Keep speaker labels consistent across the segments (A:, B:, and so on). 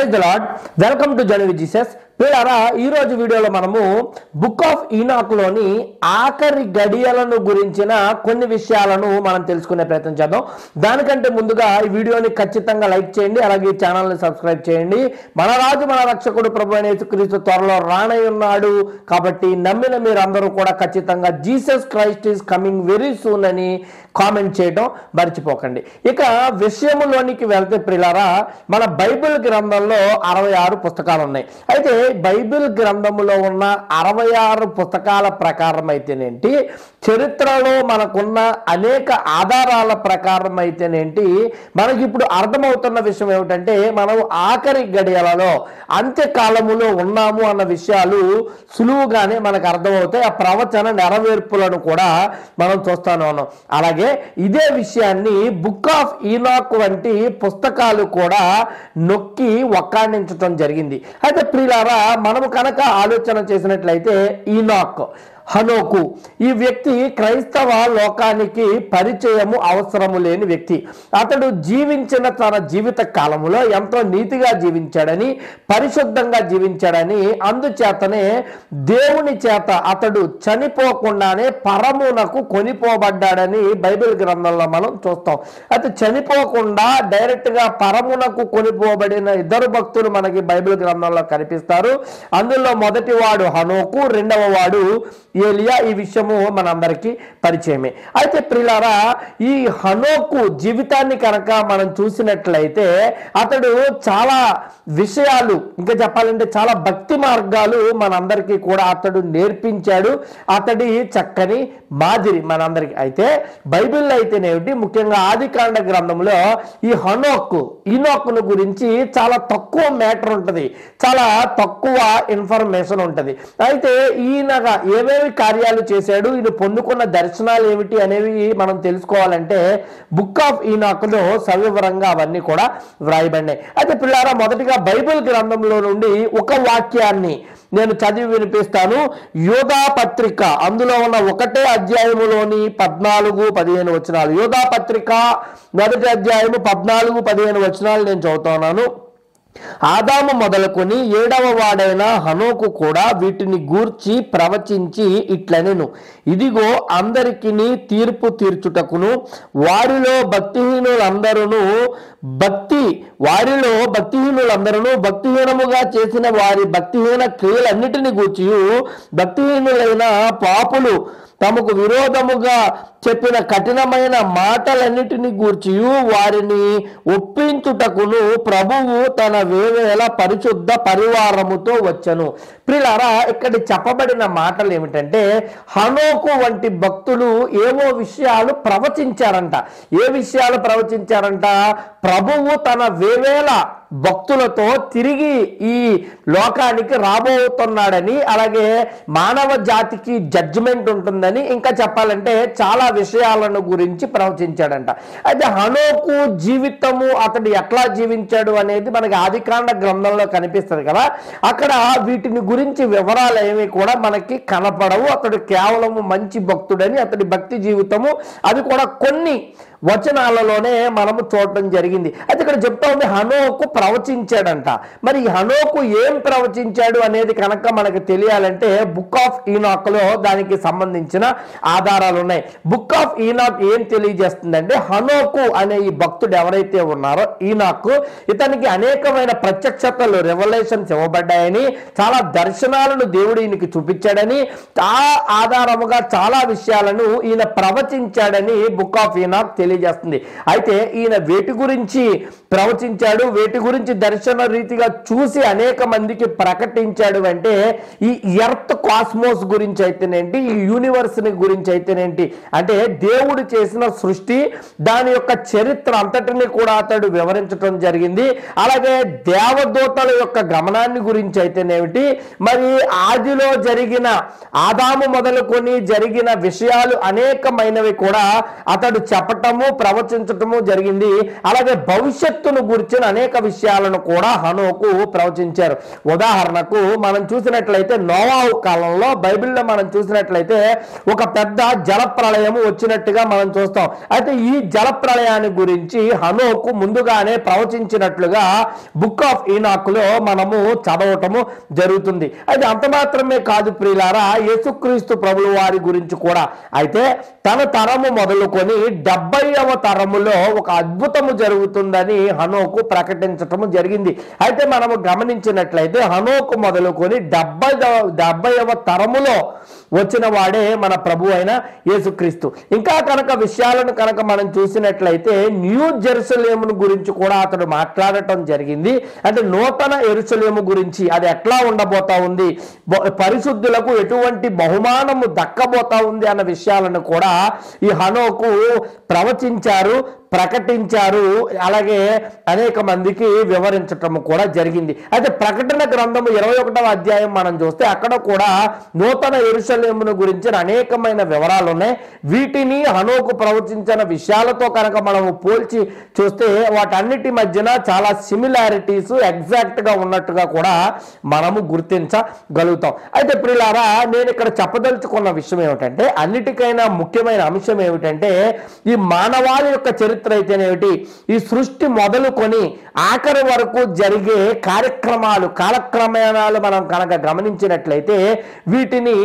A: Praise the Lord. Welcome to journey with Jesus. పిల్లరా, ఈ రోజు వీడియోలో మనము బుక్ ఆఫ్ ఈనాక్ లోని ఆఖరి గడియలను గురించిన కొన్ని విషయాలను మనం తెలుసుకునే ప్రయత్నం చేద్దాం. దానికంటే ముందుగా ఈ వీడియోని ఖచ్చితంగా లైక్ చేయండి, అలాగే ఈ ఛానల్ని సబ్స్క్రైబ్ చేయండి. మన రాజు మన రక్షకుడు ప్రభు అయిన యేసుక్రీస్తు త్వరలో రానయ్యున్నాడు కాబట్టి నమ్మిన మీరందరూ కూడా ఖచ్చితంగా Jesus Christ is coming very soon అని కామెంట్ చేయడం మర్చిపోకండి. ఇక విషయంలోనికి వెళ్తే ప్రియులారా, మన బైబిల్ గ్రంథంలో 66 పుస్తకాలు ఉన్నాయి. అయితే బైబిల్ గ్రంథంలో ఉన్న 66 పుస్తకాల ప్రకారం అయితేనేంటి, చరిత్రలో మనకున్న అనేక ఆధారాల ప్రకారం అయితేనేంటి, మనకి ఇప్పుడు అర్థమవుతున్న విషయం ఏమిటంటే మనం ఆఖరి గడియలలో అంత్యకాలములో ఉన్నాము అన్న విషయాలు సులువుగానే మనకు అర్థమవుతాయి. ఆ ప్రవచన నెరవేర్పులను కూడా మనం చూస్తానే ఉన్నాం. అలాగే ఇదే విషయాన్ని బుక్ ఆఫ్ ఈనాక్ వంటి పుస్తకాలు కూడా నొక్కి వక్కాణించడం జరిగింది. అయితే ప్రియులారా, మనము కనుక ఆలోచన చేసినట్లయితే ఈనాక్, హనోకు ఈ వ్యక్తి క్రైస్తవ లోకానికి పరిచయము అవసరము లేని వ్యక్తి. అతడు జీవించిన తన జీవిత కాలంలో ఎంతో నీతిగా జీవించాడని, పరిశుద్ధంగా జీవించాడని, అందుచేతనే దేవుని చేత అతడు చనిపోకుండానే పరమునకు కొనిపోబడ్డాడని బైబిల్ గ్రంథంలో మనం చూస్తాం. అయితే చనిపోకుండా డైరెక్ట్గా పరమునకు కొనిపోబడిన 2 భక్తులు మనకి బైబిల్ గ్రంథంలో కనిపిస్తారు. అందులో మొదటి వాడు హనోకు, రెండవ వాడు ఏలియా. ఈ విషయము మనందరికీ పరిచయమే. అయితే ప్రియులారా, ఈ హనోకు జీవితాన్ని కనుక మనం చూసినట్లయితే అతడు చాలా విషయాలు, ఇంకా చెప్పాలంటే చాలా భక్తి మార్గాలు మనందరికీ కూడా అతడు నేర్పించాడు. అతడి చక్కని మాదిరి మనందరికీ. అయితే బైబిల్లో అయితేనేమిటి, ముఖ్యంగా ఆదికాండ గ్రంథంలో ఈ ఈనోకును గురించి చాలా తక్కువ మ్యాటర్ ఉంటుంది, చాలా తక్కువ ఇన్ఫర్మేషన్ ఉంటుంది. అయితే ఈయనగా ఏమేమి కార్యాలు చేశాడు, ఈయన పొందుకున్న దర్శనాలు ఏమిటి అనేవి మనం తెలుసుకోవాలంటే బుక్ ఆఫ్ ఈనాక్లో సవివరంగా అవన్నీ కూడా వ్రాయబడినాయి. అయితే పిల్లారా, మొదటిగా బైబిల్ గ్రంథంలో నుండి ఒక వాక్యాన్ని నేను చదివి వినిపిస్తాను. యోధా పత్రిక అందులో ఉన్న 1వ అధ్యాయములోని 14-15 వచనాలు. యోధా పత్రిక 1వ అధ్యాయము 14-15 వచనాలు నేను చదువుతున్నాను. ఆదాము మొదలుకొని 7వ వాడైన హనోకు కూడా వీటిని గూర్చి ప్రవచించి ఇట్లనెను, ఇదిగో అందరికిని తీర్పు తీర్చుటకును వారిలో భక్తిహీనులందరూ భక్తిహీనముగా చేసిన వారి భక్తిహీన క్రియలన్నిటిని గూర్చి భక్తిహీనులైన పాపులు తమకు విరోధముగా చెప్పిన కఠినమైన మాటలన్నిటిని గూర్చి వారిని ఒప్పించుటకును ప్రభువు తన వేవేల పరిశుద్ధ పరివారముతో వచ్చెను. ప్రియులారా, ఇక్కడ చెప్పబడిన మాటలు ఏమిటంటే, హనోకు వంటి భక్తులు ఏవో విషయాలు ప్రవచించారంట. ఏ విషయాలు ప్రవచించారంట? ప్రభువు తన వేవేల భక్తులతో తిరిగి ఈ లోకానికి రాబోతున్నాడని, అలాగే మానవ జాతికి జడ్జిమెంట్ ఉంటుందని, ఇంకా చెప్పాలంటే చాలా విషయాలను గురించి ప్రవచించాడంట. అయితే హనోకు జీవితము, అతడు ఎట్లా జీవించాడు అనేది మనకి ఆదికాండ గ్రంథంలో కనిపిస్తుంది కదా. అక్కడ వీటిని గురించి వివరాలు ఏమి కూడా మనకి కనపడవు. అతడు కేవలం మంచి భక్తుడని, అతడి భక్తి జీవితము అది కూడా కొన్ని వచనాలలోనే మనము చూడటం జరిగింది. అయితే ఇక్కడ చెప్తా ఉంది హనోకు ప్రవచించాడంట. మరి హనోకు ఏం ప్రవచించాడు అనేది కనుక మనకు తెలియాలంటే బుక్ ఆఫ్ ఈనాక్ లో దానికి సంబంధించిన ఆధారాలు ఉన్నాయి. బుక్ ఆఫ్ ఈనాక్ ఏం తెలియజేస్తుందంటే, హనోకు అనే ఈ భక్తుడు ఎవరైతే ఉన్నారో ఈనాక్, ఇతనికి అనేకమైన ప్రత్యక్షతలు, రెవల్యూషన్స్ ఇవ్వబడ్డాయని, చాలా దర్శనాలను దేవుడు ఈయనకి చూపించాడని, ఆ ఆధారముగా చాలా విషయాలను ఈయన ప్రవచించాడని బుక్ ఆఫ్ ఈనాక్ తెలియజేస్తుంది. అయితే ఈయన వేటి గురించి ప్రవచించాడు, వేటి గురించి దర్శన రీతిగా చూసి అనేక మందికి ప్రకటించాడు అంటే, ఈ ఎర్త్ కాస్మోస్ గురించి అయితేనేంటి, ఈ యూనివర్స్ గురించి అయితేనేంటి, అంటే దేవుడు చేసిన సృష్టి, దాని యొక్క చరిత్ర అంతటిని కూడా అతడు వివరించడం జరిగింది. అలాగే దేవదూతల యొక్క గమనాన్ని గురించి అయితేనేమిటి, మరి ఆదిలో జరిగిన, ఆదాము మొదలుకొని జరిగిన విషయాలు అనేకమైనవి కూడా అతడు చెప్పటము, ప్రవచించటము జరిగింది. అలాగే భవిష్యత్తును గురించిన అనేక విషయాలు విషయాలను కూడా హనోకు ప్రవచించారు. ఉదాహరణకు మనం చూసినట్లయితే నోవాహు కాలంలో బైబిల్లో మనం చూసినట్లయితే ఒక పెద్ద జల ప్రళయం వచ్చినట్టుగా మనం చూస్తాం. అయితే ఈ జల ప్రళయాన్ని గురించి హనోకు ముందుగానే ప్రవచించినట్లుగా బుక్ ఆఫ్ ఈనాకులో మనము చదవటము జరుగుతుంది. అయితే అంత మాత్రమే కాదు ప్రియులారా, యేసుక్రీస్తు ప్రభుల వారి గురించి కూడా. అయితే తన తరము మొదలుకొని 70వ తరములో ఒక అద్భుతము జరుగుతుందని హనోకు ప్రకటించటము జరిగింది. అయితే మనము గమనించినట్లయితే హనోకు మొదలుకొని 70వ తరములో వచ్చిన వాడే మన ప్రభు అయిన యేసుక్రీస్తు. ఇంకా కనుక విషయాలను కనుక మనం చూసినట్లయితే న్యూ జెరూసలేమును గురించి కూడా అతడు మాట్లాడటం జరిగింది. అంటే నూతన యెరూషలేము గురించి, అది ఎట్లా ఉండబోతా ఉంది, పరిశుద్ధులకు ఎటువంటి బహుమానము దక్కబోతా ఉంది అన్న విషయాలను కూడా ఈ హనోకు ప్రవచించారు, ప్రకటించారు. అలాగే అనేక మందికి వివరించటం కూడా జరిగింది. అయితే ప్రకటన గ్రంథము 21వ అధ్యాయం మనం చూస్తే అక్కడ కూడా నూతన యెరూషలేమును గురించిన అనేకమైన వివరాలు ఉన్నాయి. వీటిని హనోకు ప్రవచించిన విషయాలతో కనుక మనము పోల్చి చూస్తే వాటన్నిటి మధ్యన చాలా సిమిలారిటీస్ ఎగ్జాక్ట్ గా ఉన్నట్టుగా కూడా మనము గుర్తించగలుగుతాం. అయితే ప్రియులారా, నేను ఇక్కడ చెప్పదలుచుకున్న విషయం ఏమిటంటే, అన్నిటికైనా ముఖ్యమైన అంశం ఏమిటంటే, ఈ మానవాళి యొక్క చరిత్ర అయితేనేమిటి, ఈ సృష్టి మొదలుకొని ఆఖరి వరకు జరిగే కార్యక్రమాలు, కాలక్రమేణాలు మనం కనుక గమనించినట్లయితే వీటిని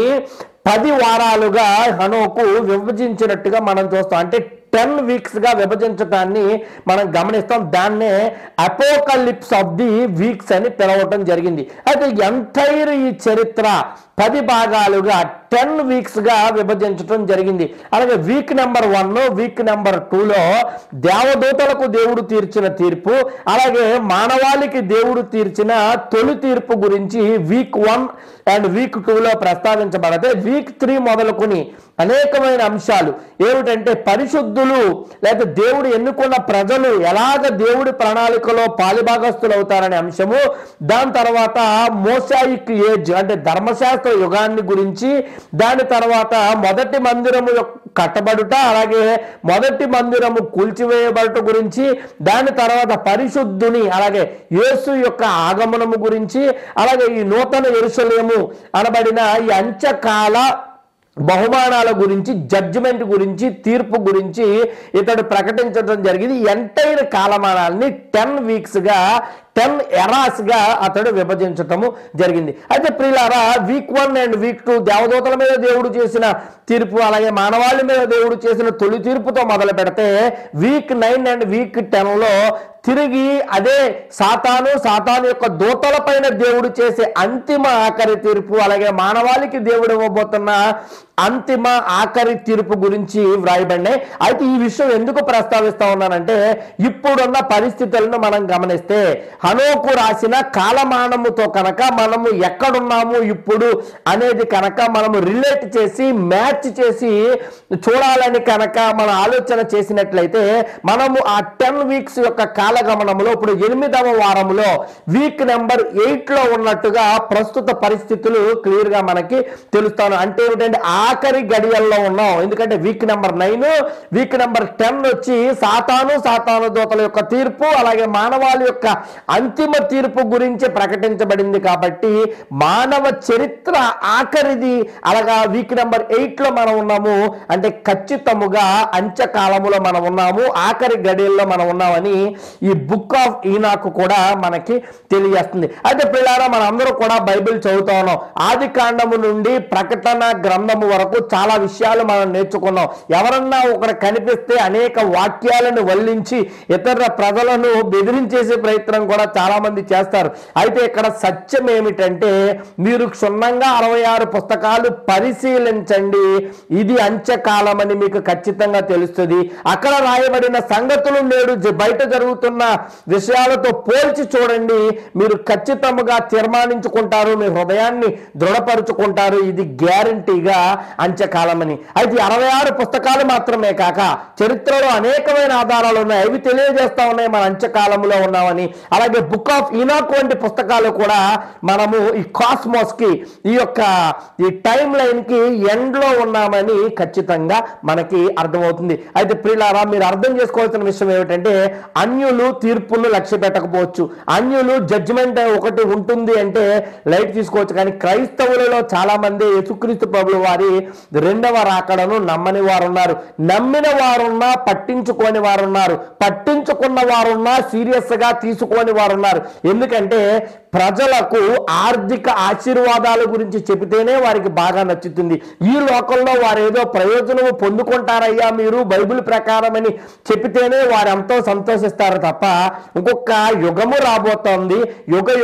A: 10 వారాలుగా హనోకు విభజించినట్టుగా మనం చూస్తాం. అంటే 10 వీక్స్ గా విభజించడాన్ని మనం గమనిస్తాం. దాన్నే అపోకలిప్స్ ఆఫ్ ది వీక్స్ అని పిలవటం జరిగింది. అయితే ఎంటైర్ ఈ చరిత్ర 10 భాగాలుగా 10 వీక్స్ గా విభజించడం జరిగింది. అలాగే వీక్ నెంబర్ 1, వీక్ నెంబర్ 2లో దేవదూతలకు దేవుడు తీర్చిన తీర్పు, అలాగే మానవాళికి దేవుడు తీర్చిన తొలి తీర్పు గురించి వీక్ 1 అండ్ వీక్ 2లో ప్రస్తావించబడితే, వీక్ 3 మొదలుకొని అనేకమైన అంశాలు ఏమిటంటే, పరిశుద్ధులు లేదా దేవుడు ఎన్నుకున్న ప్రజలు ఎలాగ దేవుడి ప్రణాళికలో పాలిభాగస్తులు అవుతారనే అంశము, దాని తర్వాత మోసాయిక్ ఏజ్ అంటే ధర్మశాస్త్ర యుగాన్ని గురించి, దాని తర్వాత మొదటి మందిరము కట్టబడుట, అలాగే మొదటి మందిరము కూల్చివేయబడుట గురించి, దాని తర్వాత పరిశుద్ధుని అలాగే యేసు యొక్క ఆగమనము గురించి, అలాగే ఈ నూతన యెరూషలేము అనబడిన ఈ అంత్యకాల బహుమానాల గురించి, జడ్జిమెంట్ గురించి, తీర్పు గురించి ఇతడు ప్రకటించడం జరిగింది. ఎంటైర్ కాలమానాల్ని 10 వీక్స్ గా 10 ఎరాస్ గా అతడు విభజించటము జరిగింది. అయితే ప్రియులారా, వీక్ 1 అండ్ వీక్ 2 దేవదూతల మీద దేవుడు చేసిన తీర్పు, అలాగే మానవాళి మీద దేవుడు చేసిన తొలి తీర్పుతో మొదలు పెడితే, వీక్ 9 అండ్ వీక్ 10లో తిరిగి అదే సాతాను యొక్క దూతల పైన దేవుడు చేసే అంతిమ ఆఖరి తీర్పు, అలాగే మానవాళికి దేవుడు ఇవ్వబోతున్న అంతిమ ఆఖరి తీర్పు గురించి వ్రాయబడినాయి. అయితే ఈ విషయం ఎందుకు ప్రస్తావిస్తా ఉన్నానంటే, ఇప్పుడున్న పరిస్థితులను మనం గమనిస్తే హనోకు రాసిన కాలమానముతో కనుక మనము ఎక్కడున్నాము ఇప్పుడు అనేది కనుక మనము రిలేట్ చేసి మ్యాచ్ చేసి చూడాలని కనుక మనం ఆలోచన చేసినట్లయితే, మనము ఆ 10 వీక్స్ యొక్క కాలగమనంలో ఇప్పుడు 8వ వారంలో వీక్ నెంబర్ 8లో ఉన్నట్టుగా ప్రస్తుత పరిస్థితులు క్లియర్ గా మనకి తెలుస్తాను. అంటే ఏమిటంటే ఆఖరి గడియల్లో ఉన్నాం. ఎందుకంటే వీక్ నెంబర్ 9, వీక్ నెంబర్ 10 వచ్చి సాతాను దూతల యొక్క తీర్పు, అలాగే మానవాళి యొక్క అంతిమ తీర్పు గురించి ప్రకటించబడింది. కాబట్టి మానవ చరిత్ర ఆఖరిది. అలాగా వీక్ నెంబర్ 8లో మనం ఉన్నాము. అంటే ఖచ్చితముగా అంత్యకాలములో మనం ఉన్నాము, ఆఖరి గడియల్లో మనం ఉన్నామని ఈ బుక్ ఆఫ్ ఈనాకు కూడా మనకి తెలియజేస్తుంది. అయితే పిల్లారా, మన అందరూ కూడా బైబిల్ చదువుతా ఉన్నాం. ఆది కాండము నుండి ప్రకటన గ్రంథము వరకు చాలా విషయాలు మనం నేర్చుకున్నాం. ఎవరన్నా ఒకరు కనిపిస్తే అనేక వాక్యాలను వల్లించి ఇతర ప్రజలను బెదిరించేసే ప్రయత్నం కూడా చాలా మంది చేస్తారు. అయితే ఇక్కడ సత్యం ఏమిటంటే, మీరు క్షుణ్ణంగా 66 పుస్తకాలు పరిశీలించండి, ఇది అంత్యకాలం అని మీకు ఖచ్చితంగా తెలుస్తుంది. అక్కడ రాయబడిన సంగతులు నేడు బయట జరుగుతున్న విషయాలతో పోల్చి చూడండి, మీరు ఖచ్చితంగా తీర్మానించుకుంటారు, మీ హృదయాన్ని దృఢపరుచుకుంటారు. ఇది గ్యారంటీగా అంత్యకాలమని. అయితే 66 పుస్తకాలు మాత్రమే కాక చరిత్రలో అనేకమైన ఆధారాలు ఉన్నాయి, అవి తెలియజేస్తా ఉన్నాయి మన అంత్యకాలంలో ఉన్నామని. అలాగే బుక్ ఆఫ్ ఈనాక్ వంటి పుస్తకాలు కూడా మనము ఈ కాస్మోస్ కి, ఈ టైం లైన్ కి ఎండ్ లో ఉన్నామని ఖచ్చితంగా మనకి అర్థమవుతుంది. అయితే ప్రియులారా, మీరు అర్థం చేసుకోవాల్సిన విషయం ఏమిటంటే, అన్యులు తీర్పును లక్ష్య పెట్టకపోవచ్చు, అన్యులు జడ్జిమెంట్ ఒకటి ఉంటుంది అంటే లైట్ తీసుకోవచ్చు, కానీ క్రైస్తవులలో చాలా మంది యేసుక్రీస్తు ప్రభువు వారి రెండవ రాకడను నమ్మని వారున్నారు, నమ్మిన వారున్నా పట్టించుకోని వారున్నారు, పట్టించుకున్న వారున్నా సీరియస్ గా తీసుకోని వారున్నారు. ఎందుకంటే ప్రజలకు ఆర్థిక ఆశీర్వాదాల గురించి చెబితేనే వారికి బాగా నచ్చుతుంది. ఈ లోకంలో వారు ఏదో ప్రయోజనము పొందుకుంటారయ్యా మీరు బైబిల్ ప్రకారం అని చెబితేనే వారు ఎంతో సంతోషిస్తారు తప్ప, ఇంకొక యుగము రాబోతోంది,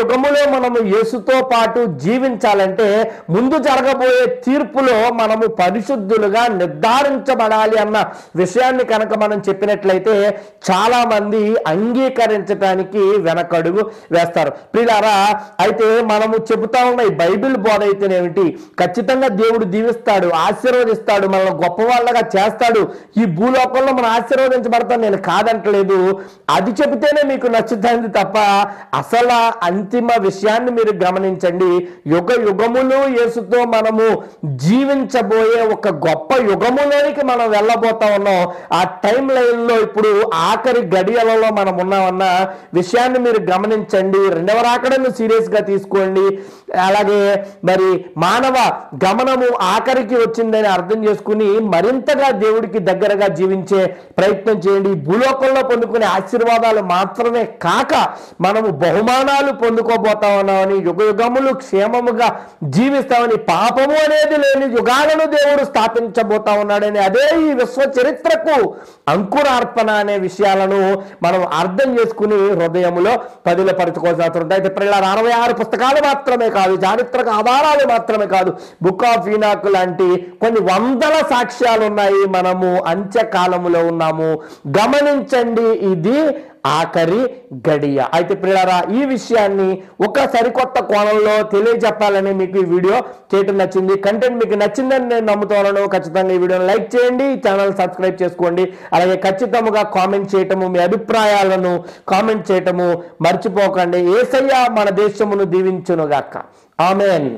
A: యుగములో మనము యేసుతో పాటు జీవించాలంటే ముందు జరగబోయే తీర్పులో మనము పరిశుద్ధులుగా నిర్ధారించబడాలి అన్న విషయాన్ని కనుక మనం చెప్పినట్లయితే చాలా మంది అంగీకరించడానికి వెనకడుగు వేస్తారు. ప్రియులారా, అయితే మనము చెబుతా ఉన్న ఈ బైబిల్ బోధ అయితేనేమిటి, ఖచ్చితంగా దేవుడు దీవిస్తాడు, ఆశీర్వదిస్తాడు, మనల్ని గొప్ప వాళ్ళగా చేస్తాడు, ఈ భూలోకంలో మనం ఆశీర్వదించబడతాం, నేను కాదంటలేదు, అది చెబితేనే మీకు నచ్చుతుంది తప్ప అసలు అంతిమ విషయాన్ని మీరు గమనించండి. యుగములు యేసుతో మనము జీవించబోయే ఒక గొప్ప యుగములోనికి మనం వెళ్ళబోతా ఉన్నాం. ఆ టైం లైన్ లో ఇప్పుడు ఆఖరి గడియలలో మనం ఉన్నామన్న విషయాన్ని మీరు గమనించండి. రెండవ రాకడను సీరియస్ గా తీసుకోండి. అలాగే మరి మానవ గమనము ఆఖరికి వచ్చిందని అర్థం చేసుకుని మరింతగా దేవుడికి దగ్గరగా జీవించే ప్రయత్నం చేయండి. భూలోకంలో పొందుకునే ఆశీర్వాదాలు మాత్రమే కాక మనము బహుమానాలు పొందుకోబోతా ఉన్నామని, యుగములు క్షేమముగా జీవిస్తామని, పాపము అనేది లేని యుగాలను దేవుడు స్థాపించబోతా ఉన్నాడని, అదే ఈ విశ్వ చరిత్రకు అంకురార్పణ అనే విషయాలను మనం అర్థం చేసుకుని హృదయములో పదిలపరచుకోవాల్సిన అవసరం ఉంది. అయితే 66 పుస్తకాలు మాత్రమే కాదు, చారిత్రక ఆధారాలు మాత్రమే కాదు, బుక్ ఆఫ్ ఈనాక్ లాంటి కొన్ని వందల సాక్ష్యాలు ఉన్నాయి. మనము అంత్యకాలములో ఉన్నాము, గమనించండి, ఇది ఆఖరి గడియ. అయితే ప్రియులారా, ఈ విషయాన్ని ఒక సరికొత్త కోణంలో తెలియజెప్పాలని మీకు ఈ వీడియో చేయటం నచ్చింది. కంటెంట్ మీకు నచ్చిందని నేను నమ్ముతున్నాను. ఖచ్చితంగా ఈ వీడియోని లైక్ చేయండి, ఛానల్ సబ్స్క్రైబ్ చేసుకోండి. అలాగే ఖచ్చితంగా కామెంట్ చేయటము, మీ అభిప్రాయాలను కామెంట్ చేయటము మర్చిపోకండి. యేసయ్య మన దేశమును దీవించునుగాక. ఆమేన్.